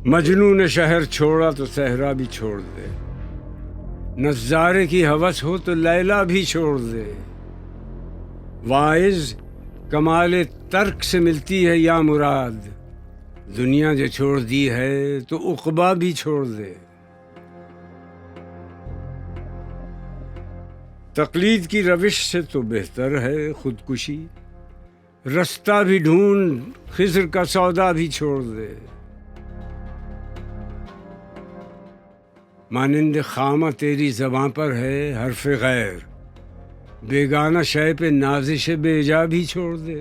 مجنوں نے شہر چھوڑا تو صحرا بھی چھوڑ دے، نظارے کی ہوس ہو تو لیلا بھی چھوڑ دے۔ واعظ کمال ترک سے ملتی ہے یا مراد، دنیا جو چھوڑ دی ہے تو عقبہ بھی چھوڑ دے۔ تقلید کی روش سے تو بہتر ہے خودکشی، رستہ بھی ڈھونڈ خضر کا سودا بھی چھوڑ دے۔ مانند خامہ تیری زباں پر ہے حرف غیر، بیگانہ شے پہ نازش بیجا بھی چھوڑ دے۔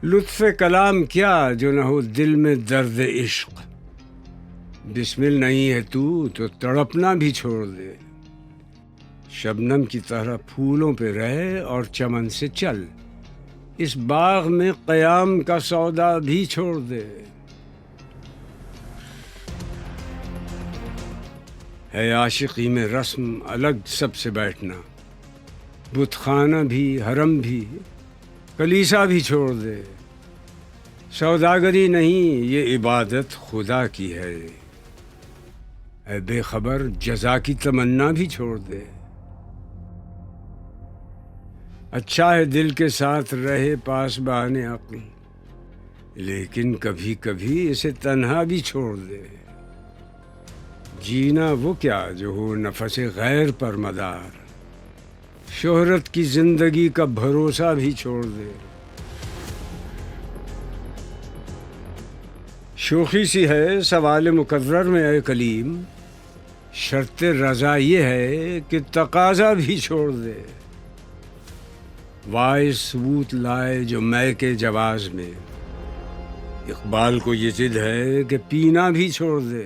لطف کلام کیا جو نہ ہو دل میں درد عشق، بسمل نہیں ہے تو تڑپنا بھی چھوڑ دے۔ شبنم کی طرح پھولوں پہ رہ اور چمن سے چل، اس باغ میں قیام کا سودا بھی چھوڑ دے۔ ہے عاشقی میں رسم الگ سب سے بیٹھنا، بت خانہ بھی حرم بھی کلیسا بھی چھوڑ دے۔ سوداگری نہیں یہ عبادت خدا کی ہے، اے بے خبر جزا کی تمنا بھی چھوڑ دے۔ اچھا ہے دل کے ساتھ رہے پاس بان عقل، لیکن کبھی کبھی اسے تنہا بھی چھوڑ دے۔ جینا وہ کیا جو ہو نفس غیر پر مدار، شہرت کی زندگی کا بھروسہ بھی چھوڑ دے۔ شوخی سی ہے سوال مکرر میں اے کلیم، شرط رضا یہ ہے کہ تقاضا بھی چھوڑ دے۔ واعظ ثبوت لائے جو میں کے جواز میں، اقبال کو یہ ضد ہے کہ پینا بھی چھوڑ دے۔